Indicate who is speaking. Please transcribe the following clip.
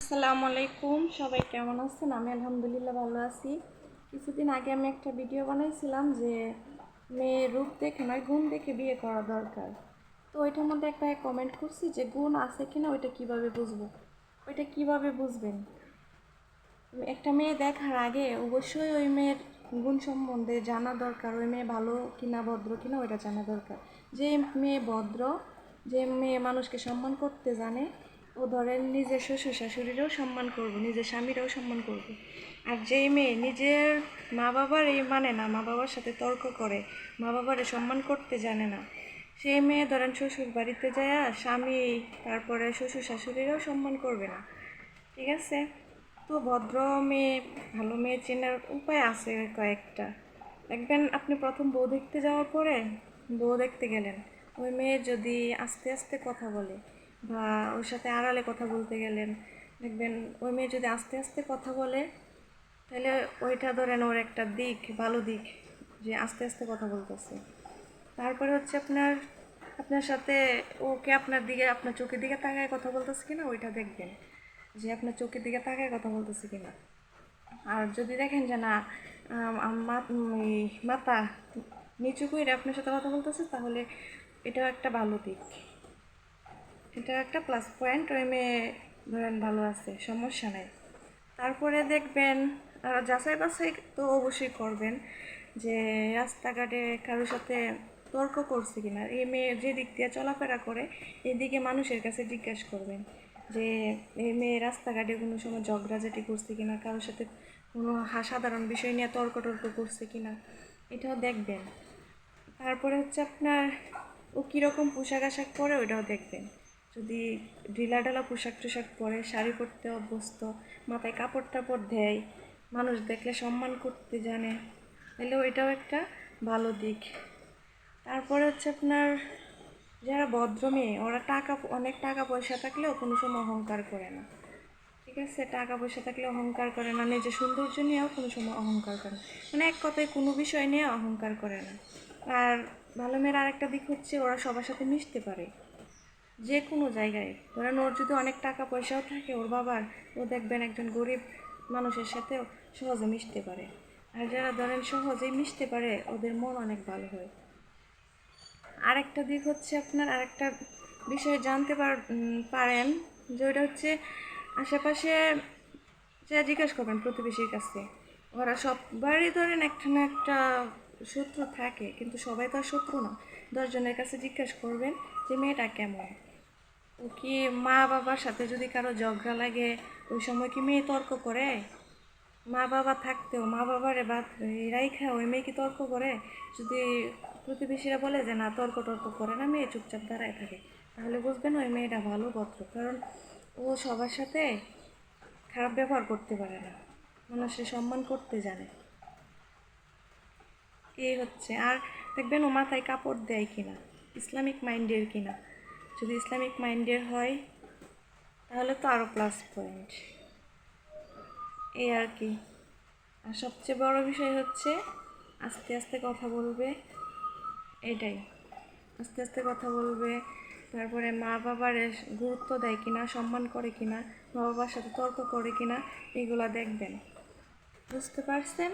Speaker 1: আসসালামু আলাইকুম, সবাই কেমন আছেন? আমি আলহামদুলিল্লাহ ভালো আছি। কিছুদিন আগে আমি একটা ভিডিও বানাইছিলাম যে মেয়ের রূপ দেখে নয় গুণ দেখে বিয়ে করা দরকার। তো ওইটার মধ্যে একটা কমেন্ট করছি যে গুণ আছে কিনা ওইটা কিভাবে বুঝবো, ওইটা কিভাবে বুঝবেন? একটা মেয়ে দেখার আগে অবশ্যই ওই মেয়ের গুণ সম্বন্ধে জানা দরকার, ওই মেয়ে ভালো কিনা ভদ্র কিনা ওইটা জানা দরকার। যে মেয়ে ভদ্র, যে মেয়ে মানুষকে সম্মান করতে জানে, ও ধরেন নিজের শ্বশুর শাশুড়িরও সম্মান করবে, নিজের স্বামীরাও সম্মান করবে। আর যেই মেয়ে নিজের মা বাবার এই মানে না, মা বাবার সাথে তর্ক করে, মা বাবারে সম্মান করতে জানে না, সেই মেয়ে ধরেন শ্বশুর বাড়িতে যায় স্বামী তারপরে শ্বশুর শাশুড়িরাও সম্মান করবে না। ঠিক আছে? তো ভদ্র মেয়ে ভালো মেয়ে চেনার উপায় আছে কয়েকটা। দেখবেন আপনি প্রথম বউ দেখতে যাওয়ার পরে, বউ দেখতে গেলেন, ওই মেয়ে যদি আস্তে আস্তে কথা বলে বা ওর সাথে আড়ালে কথা বলতে গেলেন, দেখবেন ওই মেয়ে যদি আস্তে আস্তে কথা বলে, তাহলে ওইটা ধরেন ওর একটা দিক, ভালো দিক, যে আস্তে আস্তে কথা বলতেছে। তারপরে হচ্ছে আপনার আপনার সাথে ওকে আপনার দিকে, আপনার চোখের দিকে তাকায় কথা বলতেছে কিনা ওইটা দেখবেন, যে আপনার চোখের দিকে তাকায় কথা বলতেছে কিনা। আর যদি দেখেন যে না, মাথা নিচু করে আপনার সাথে কথা বলতেছে, তাহলে এটাও একটা ভালো দিক, এটা একটা প্লাস পয়েন্ট। ওই মেয়ে ধরেন ভালো আছে, সমস্যা নাই। তারপরে দেখবেন যাচাই বাছাই তো অবশ্যই করবেন, যে রাস্তাঘাটে কারোর সাথে তর্ক করছে কিনা। এই মেয়ে যে দিক দিয়ে চলাফেরা করে এদিকে মানুষের কাছে জিজ্ঞেস করবেন যে এই মেয়ে রাস্তাঘাটে কোনো সময় ঝগড়াঝাটি করছে কিনা, কারোর সাথে কোনো সাধারণ বিষয় নিয়ে তর্ক টর্ক করছে কিনা, এটাও দেখবেন। তারপরে হচ্ছে আপনার ও কীরকম পোশাক আশাক পরে ওইটাও দেখবেন। যদি ঢিলা ঢালা পোশাক টোশাক পরে, শাড়ি পরতে অভ্যস্ত, মাথায় কাপড় টাপড় দেয়, মানুষ দেখলে সম্মান করতে জানে, তাহলে ওইটাও একটা ভালো দিক। তারপরে হচ্ছে আপনার যারা ভদ্র মেয়ে, ওরা অনেক টাকা পয়সা থাকলেও কোনো সময় অহংকার করে না। ঠিক আছে? টাকা পয়সা থাকলে অহংকার করে না, নিজের সৌন্দর্য নিয়েও কোনো সময় অহংকার করে না, মানে এক কথায় কোনো বিষয় নিয়ে অহংকার করে না। আর ভালো মেয়ের আরেকটা দিক হচ্ছে ওরা সবার সাথে মিশতে পারে, যে কোনো জায়গায়। ধরেন ওর যদি অনেক টাকা পয়সাও থাকে ওর বাবার, ও দেখবেন একজন গরিব মানুষের সাথেও সহজে মিশতে পারে। আর যারা ধরেন সহজেই মিশতে পারে ওদের মন অনেক ভালো হয়। আরেকটা দিক হচ্ছে আপনার আরেকটা বিষয় জানতে পারেন, যে ওইটা হচ্ছে আশেপাশে যা জিজ্ঞেস করবেন প্রতিবেশীর কাছে। ওরা সবারই ধরেন একটা না একটা শত্রু থাকে, কিন্তু সবাই তো আর শত্রু না। 10 জনের কাছে জিজ্ঞেস করবেন যে মেয়েটা কেমন, ও কি মা বাবার সাথে যদি কারো ঝগড়া লাগে ওই সময় কি মেয়ে তর্ক করে? মা বাবা থাকতেও মা বাবারে বা রাইখা ওই মেয়ে কি তর্ক করে? যদি প্রতিবেশীরা বলে যে না তর্ক টর্ক করে না, মেয়ে চুপচাপ দাঁড়ায় থাকে, তাহলে বুঝবেন ওই মেয়েটা ভালো ভদ্র, কারণ ও সবার সাথে খারাপ ব্যবহার করতে পারে না, মানুষের সম্মান করতে জানে। এই হচ্ছে। আর দেখবেন ও মাথায় কাপড় দেয় কিনা, ইসলামিক মাইন্ডের কিনা। যদি ইসলামিক মাইন্ডের হয় তাহলে তো আরও প্লাস পয়েন্ট। এই আর কি। আর সবচেয়ে বড় বিষয় হচ্ছে আস্তে আস্তে কথা বলবে, এটাই। আস্তে আস্তে কথা বলবে, তারপরে মা বাবার গুরুত্ব দেয় কিনা, সম্মান করে কিনা, মা বাবার সাথে তর্ক করে কিনা, এগুলা দেখবেন। বুঝতে পারছেন?